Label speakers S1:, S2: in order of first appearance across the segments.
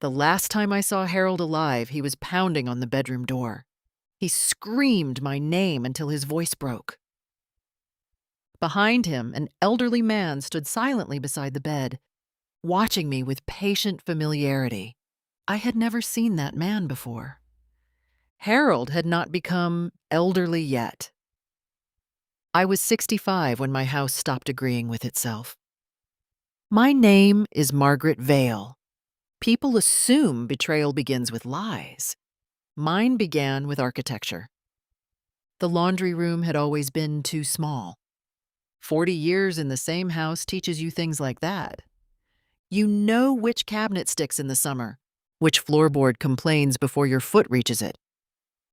S1: The last time I saw Harold alive, he was pounding on the bedroom door. He screamed my name until his voice broke. Behind him, an elderly man stood silently beside the bed, watching me with patient familiarity. I had never seen that man before. Harold had not become elderly yet. I was 65 when my house stopped agreeing with itself. My name is Margaret Vale. People assume betrayal begins with lies. Mine began with architecture. The laundry room had always been too small. 40 years in the same house teaches you things like that. You know which cabinet sticks in the summer, which floorboard complains before your foot reaches it,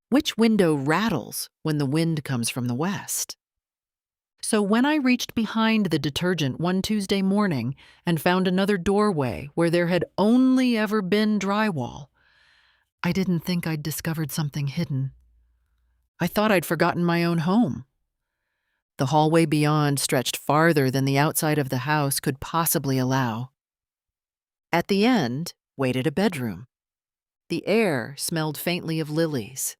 S1: which window rattles when the wind comes from the west. So when I reached behind the detergent one Tuesday morning and found another doorway where there had only ever been drywall, I didn't think I'd discovered something hidden. I thought I'd forgotten my own home. The hallway beyond stretched farther than the outside of the house could possibly allow. At the end waited a bedroom. The air smelled faintly of lilies.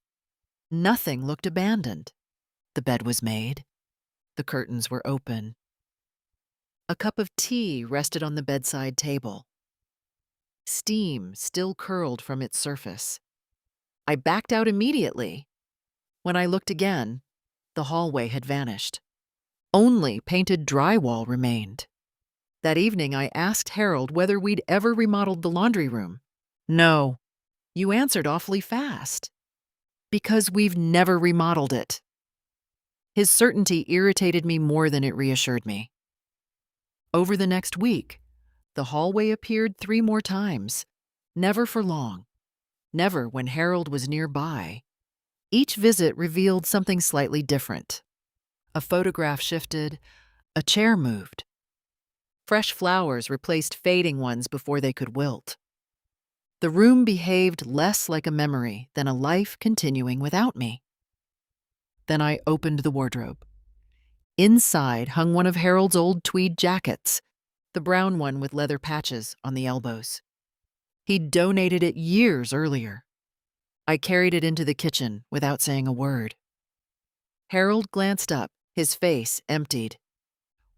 S1: Nothing looked abandoned. The bed was made. The curtains were open. A cup of tea rested on the bedside table. Steam still curled from its surface. I backed out immediately. When I looked again, the hallway had vanished. Only painted drywall remained. That evening, I asked Harold whether we'd ever remodeled the laundry room. No, you answered awfully fast. Because we've never remodeled it. His certainty irritated me more than it reassured me. Over the next week, the hallway appeared 3 more times, never for long, never when Harold was nearby. Each visit revealed something slightly different. A photograph shifted, a chair moved. Fresh flowers replaced fading ones before they could wilt. The room behaved less like a memory than a life continuing without me. Then I opened the wardrobe. Inside hung one of Harold's old tweed jackets, the brown one with leather patches on the elbows. He'd donated it years earlier. I carried it into the kitchen without saying a word. Harold glanced up, his face emptied.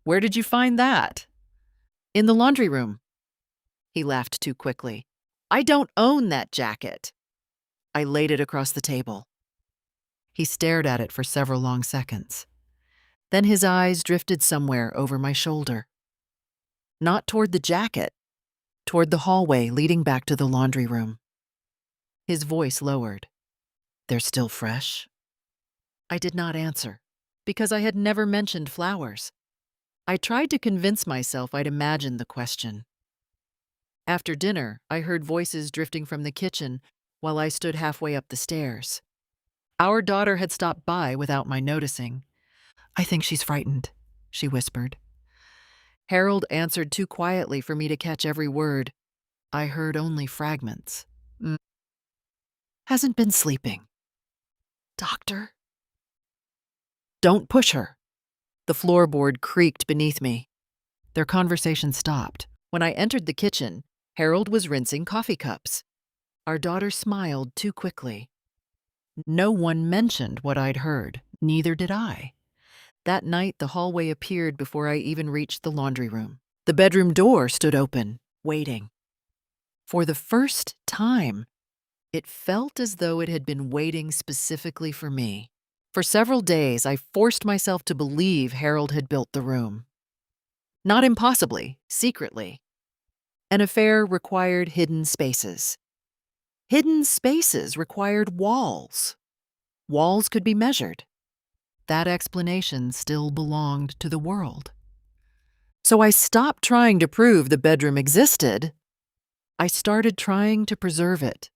S1: "Where did you find that?" "In the laundry room." He laughed too quickly. "I don't own that jacket." I laid it across the table. He stared at it for several long seconds. Then his eyes drifted somewhere over my shoulder. Not toward the jacket, toward the hallway leading back to the laundry room. His voice lowered. "They're still fresh?" I did not answer, because I had never mentioned flowers. I tried to convince myself I'd imagined the question. After dinner, I heard voices drifting from the kitchen while I stood halfway up the stairs. Our daughter had stopped by without my noticing. "I think she's frightened," she whispered. Harold answered too quietly for me to catch every word. I heard only fragments. "Hasn't been sleeping." "Doctor?" "Don't push her." The floorboard creaked beneath me. Their conversation stopped. When I entered the kitchen, Harold was rinsing coffee cups. Our daughter smiled too quickly. No one mentioned what I'd heard, neither did I. That night, the hallway appeared before I even reached the laundry room. The bedroom door stood open, waiting. For the first time, it felt as though it had been waiting specifically for me. For several days, I forced myself to believe Harold had built the room. Not impossibly, secretly. An affair required hidden spaces. Hidden spaces required walls. Walls could be measured. That explanation still belonged to the world. So I stopped trying to prove the bedroom existed. I started trying to preserve it.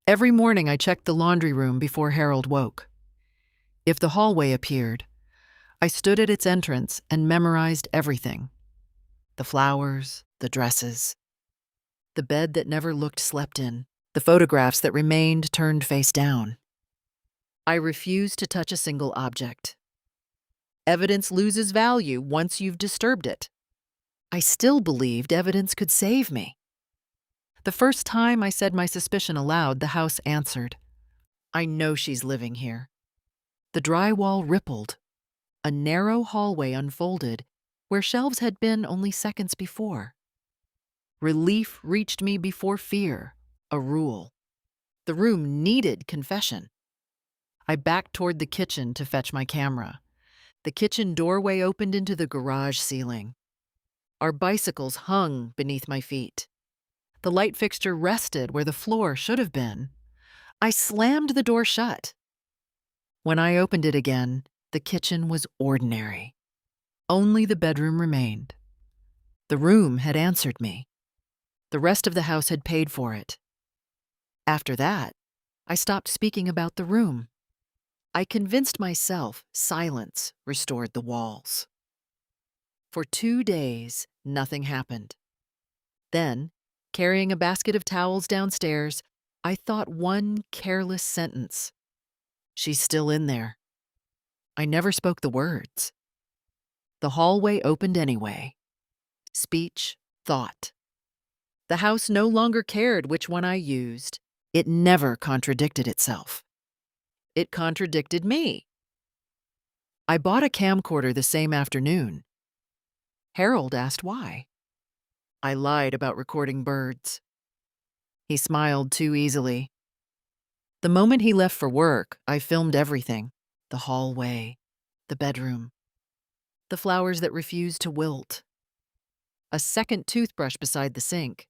S1: Every morning I checked the laundry room before Harold woke. If the hallway appeared, I stood at its entrance and memorized everything. The flowers, the dresses, the bed that never looked slept in, the photographs that remained turned face down. I refused to touch a single object. Evidence loses value once you've disturbed it. I still believed evidence could save me. The first time I said my suspicion aloud, the house answered. I know she's living here. The drywall rippled. A narrow hallway unfolded where shelves had been only seconds before. Relief reached me before fear, a rule. The room needed confession. I backed toward the kitchen to fetch my camera. The kitchen doorway opened into the garage ceiling. Our bicycles hung beneath my feet. The light fixture rested where the floor should have been. I slammed the door shut. When I opened it again, the kitchen was ordinary. Only the bedroom remained. The room had answered me. The rest of the house had paid for it. After that, I stopped speaking about the room. I convinced myself silence restored the walls. For 2 days, nothing happened. Then, carrying a basket of towels downstairs, I thought one careless sentence. She's still in there. I never spoke the words. The hallway opened anyway. Speech, thought. The house no longer cared which one I used. It never contradicted itself. It contradicted me. I bought a camcorder the same afternoon. Harold asked why. I lied about recording birds. He smiled too easily. The moment he left for work, I filmed everything. The hallway, the bedroom, the flowers that refused to wilt, a second toothbrush beside the sink,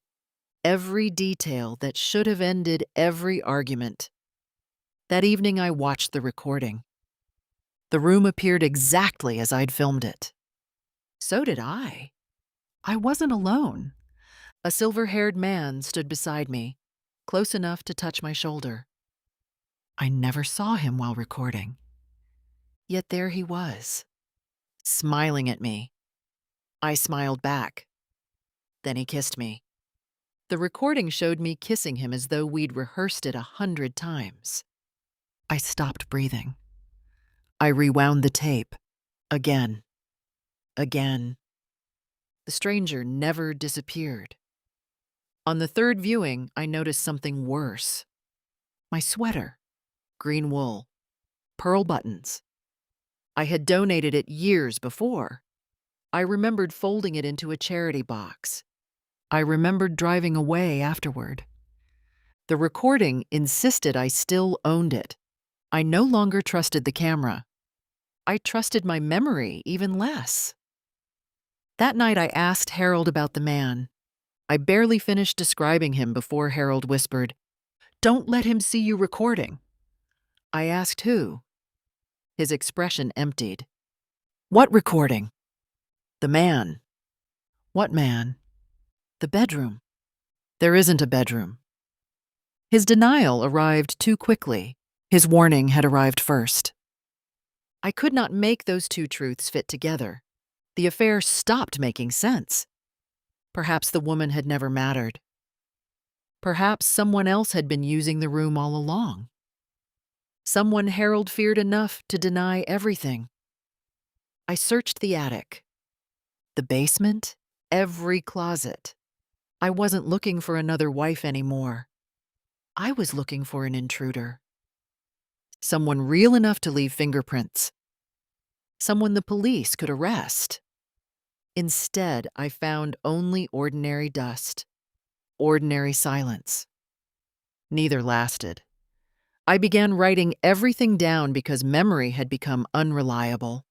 S1: every detail that should have ended every argument. That evening I watched the recording. The room appeared exactly as I'd filmed it. So did I. I wasn't alone. A silver-haired man stood beside me, close enough to touch my shoulder. I never saw him while recording. Yet there he was, smiling at me. I smiled back. Then he kissed me. The recording showed me kissing him as though we'd rehearsed it 100 times. I stopped breathing. I rewound the tape. Again. Again. The stranger never disappeared. On the third viewing, I noticed something worse. My sweater. Green wool. Pearl buttons. I had donated it years before. I remembered folding it into a charity box. I remembered driving away afterward. The recording insisted I still owned it. I no longer trusted the camera. I trusted my memory even less. That night I asked Harold about the man. I barely finished describing him before Harold whispered, "Don't let him see you recording." I asked who. His expression emptied. "What recording?" "The man." "What man?" "The bedroom." "There isn't a bedroom." His denial arrived too quickly. His warning had arrived first. I could not make those two truths fit together. The affair stopped making sense. Perhaps the woman had never mattered. Perhaps someone else had been using the room all along. Someone Harold feared enough to deny everything. I searched the attic, the basement, every closet. I wasn't looking for another wife anymore. I was looking for an intruder. Someone real enough to leave fingerprints. Someone the police could arrest. Instead, I found only ordinary dust, ordinary silence. Neither lasted. I began writing everything down because memory had become unreliable.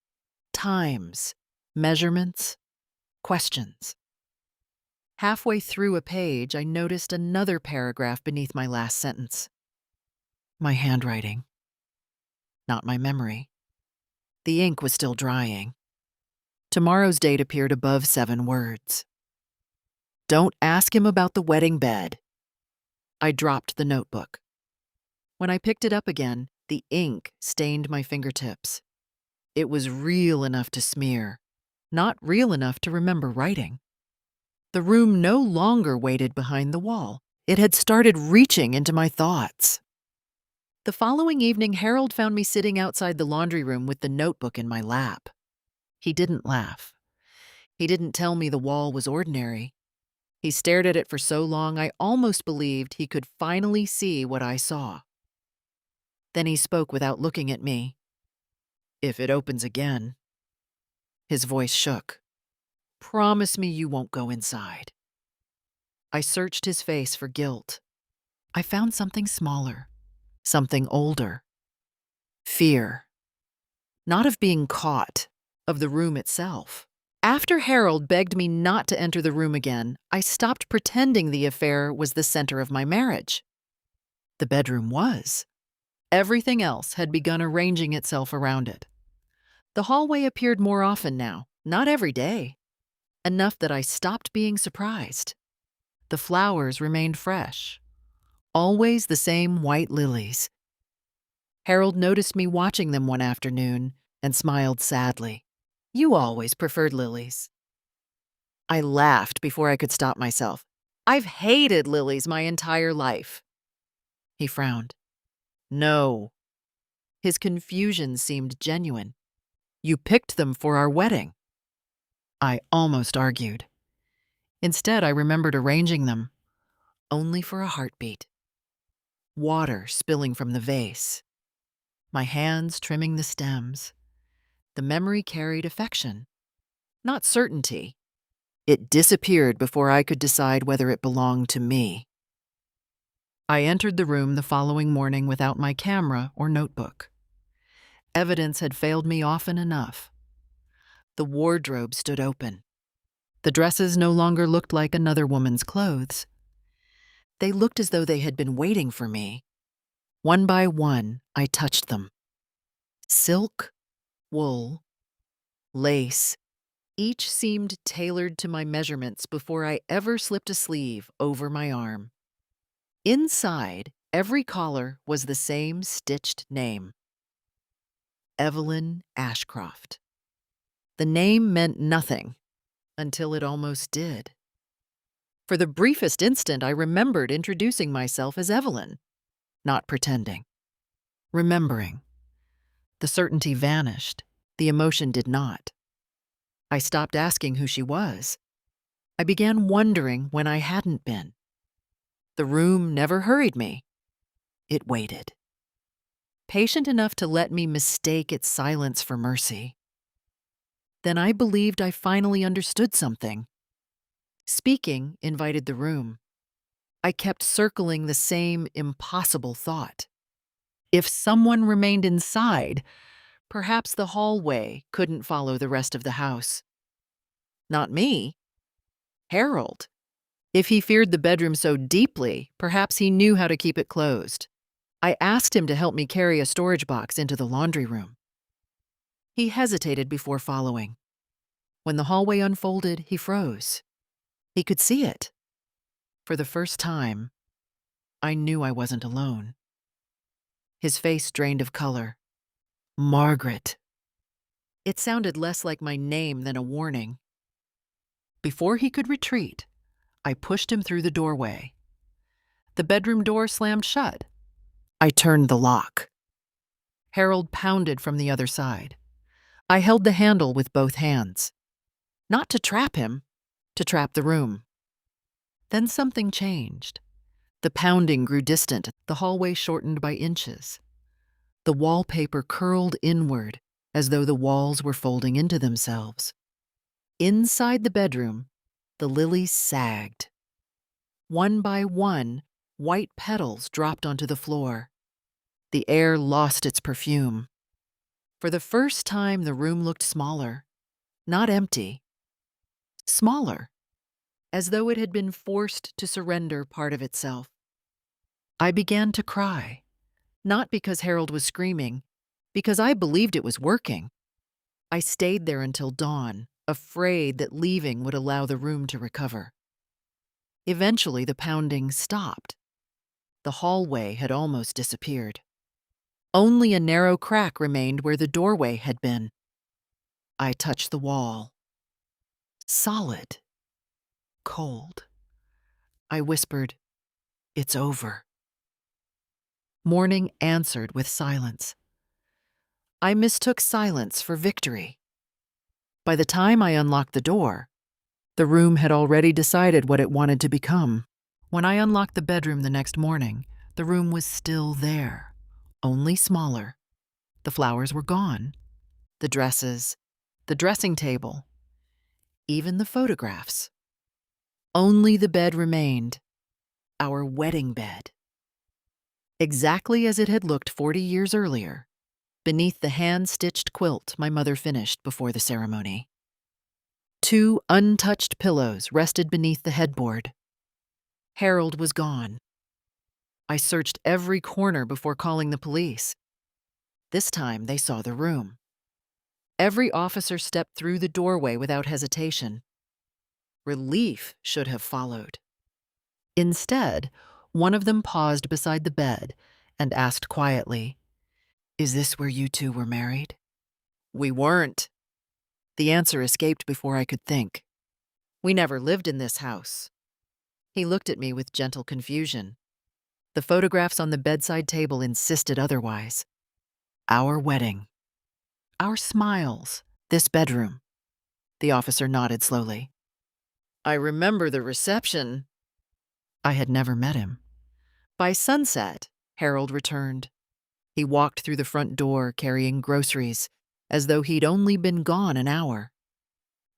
S1: Times, measurements, questions. Halfway through a page, I noticed another paragraph beneath my last sentence. My handwriting. Not my memory. The ink was still drying. Tomorrow's date appeared above 7 words. Don't ask him about the wedding bed. I dropped the notebook. When I picked it up again, the ink stained my fingertips. It was real enough to smear, not real enough to remember writing. The room no longer waited behind the wall. It had started reaching into my thoughts. The following evening, Harold found me sitting outside the laundry room with the notebook in my lap. He didn't laugh. He didn't tell me the wall was ordinary. He stared at it for so long I almost believed he could finally see what I saw. Then he spoke without looking at me. "If it opens again." His voice shook. "Promise me you won't go inside." I searched his face for guilt. I found something smaller, something older. Fear. Not of being caught, of the room itself. After Harold begged me not to enter the room again, I stopped pretending the affair was the center of my marriage. The bedroom was. Everything else had begun arranging itself around it. The hallway appeared more often now, not every day. Enough that I stopped being surprised. The flowers remained fresh. Always the same white lilies. Harold noticed me watching them one afternoon and smiled sadly. "You always preferred lilies." I laughed before I could stop myself. "I've hated lilies my entire life." He frowned. "No." His confusion seemed genuine. "You picked them for our wedding." I almost argued. Instead, I remembered arranging them, only for a heartbeat. Water spilling from the vase. My hands trimming the stems. The memory carried affection, not certainty. It disappeared before I could decide whether it belonged to me. I entered the room the following morning without my camera or notebook. Evidence had failed me often enough. The wardrobe stood open. The dresses no longer looked like another woman's clothes. They looked as though they had been waiting for me. One by one, I touched them. Silk, wool, lace, each seemed tailored to my measurements before I ever slipped a sleeve over my arm. Inside, every collar was the same stitched name. Evelyn Ashcroft. The name meant nothing until it almost did. For the briefest instant, I remembered introducing myself as Evelyn, not pretending. Remembering. The certainty vanished. The emotion did not. I stopped asking who she was. I began wondering when I hadn't been. The room never hurried me. It waited. Patient enough to let me mistake its silence for mercy. Then I believed I finally understood something. Speaking invited the room. I kept circling the same impossible thought. If someone remained inside, perhaps the hallway couldn't follow the rest of the house. Not me. Harold. If he feared the bedroom so deeply, perhaps he knew how to keep it closed. I asked him to help me carry a storage box into the laundry room. He hesitated before following. When the hallway unfolded, he froze. He could see it. For the first time, I knew I wasn't alone. His face drained of color. Margaret. It sounded less like my name than a warning. Before he could retreat, I pushed him through the doorway. The bedroom door slammed shut. I turned the lock. Harold pounded from the other side. I held the handle with both hands. Not to trap him, to trap the room. Then something changed. The pounding grew distant, the hallway shortened by inches. The wallpaper curled inward, as though the walls were folding into themselves. Inside the bedroom, the lilies sagged. One by one, white petals dropped onto the floor. The air lost its perfume. For the first time, the room looked smaller, not empty. Smaller, as though it had been forced to surrender part of itself. I began to cry, not because Harold was screaming, because I believed it was working. I stayed there until dawn, afraid that leaving would allow the room to recover. Eventually, the pounding stopped. The hallway had almost disappeared. Only a narrow crack remained where the doorway had been. I touched the wall. Solid. Cold. I whispered, "It's over." Morning answered with silence. I mistook silence for victory. By the time I unlocked the door, The room had already decided what it wanted to become. When I unlocked the bedroom the next morning, the room was still there, only smaller. The flowers were gone, the dresses, the dressing table, even the photographs. Only the bed remained, our wedding bed. Exactly as it had looked 40 years earlier, beneath the hand-stitched quilt my mother finished before the ceremony. 2 untouched pillows rested beneath the headboard. Harold was gone. I searched every corner before calling the police. This time they saw the room. Every officer stepped through the doorway without hesitation. Relief should have followed. Instead, one of them paused beside the bed and asked quietly, "Is this where you two were married?" We weren't. The answer escaped before I could think. We never lived in this house. He looked at me with gentle confusion. The photographs on the bedside table insisted otherwise. Our wedding. Our smiles. This bedroom. The officer nodded slowly. I remember the reception. I had never met him. By sunset, Harold returned. He walked through the front door carrying groceries, as though he'd only been gone an hour.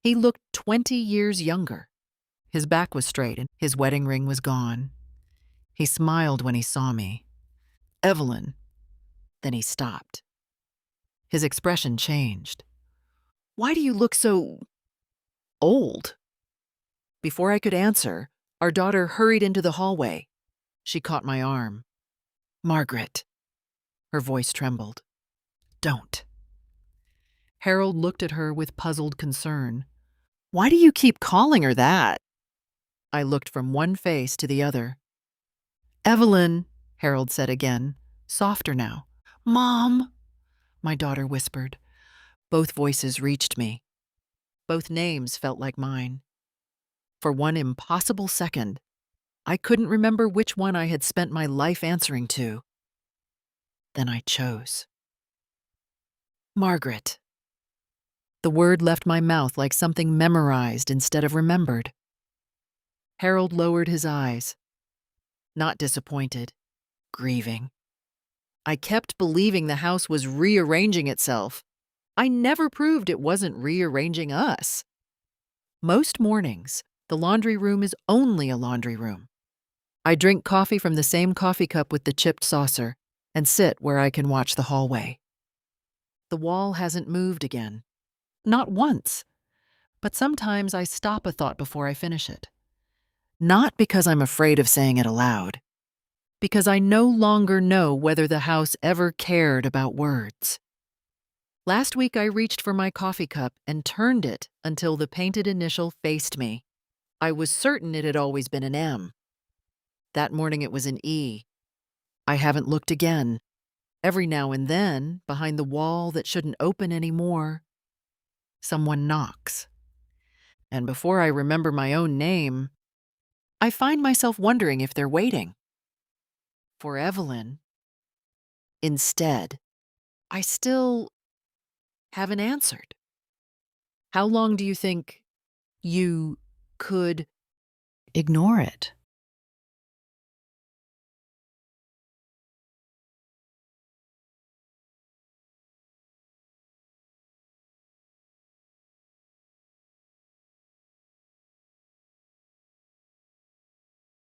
S1: He looked 20 years younger. His back was straight and his wedding ring was gone. He smiled when he saw me. "Evelyn." Then he stopped. His expression changed. "Why do you look so old?" Before I could answer, our daughter hurried into the hallway. She caught my arm. "Margaret." Her voice trembled. "Don't." Harold looked at her with puzzled concern. "Why do you keep calling her that?" I looked from one face to the other. "Evelyn," Harold said again, softer now. "Mom," my daughter whispered. Both voices reached me. Both names felt like mine. For one impossible second, I couldn't remember which one I had spent my life answering to. Then I chose. Margaret. The word left my mouth like something memorized instead of remembered. Harold lowered his eyes. Not disappointed, grieving. I kept believing the house was rearranging itself. I never proved it wasn't rearranging us. Most mornings, the laundry room is only a laundry room. I drink coffee from the same coffee cup with the chipped saucer and sit where I can watch the hallway. The wall hasn't moved again. Not once. But sometimes I stop a thought before I finish it. Not because I'm afraid of saying it aloud. Because I no longer know whether the house ever cared about words. Last week I reached for my coffee cup and turned it until the painted initial faced me. I was certain it had always been an M. That morning it was an E. I haven't looked again. Every now and then, behind the wall that shouldn't open anymore, someone knocks. And before I remember my own name, I find myself wondering if they're waiting. For Evelyn. Instead, I still haven't answered. How long do you think you could ignore it?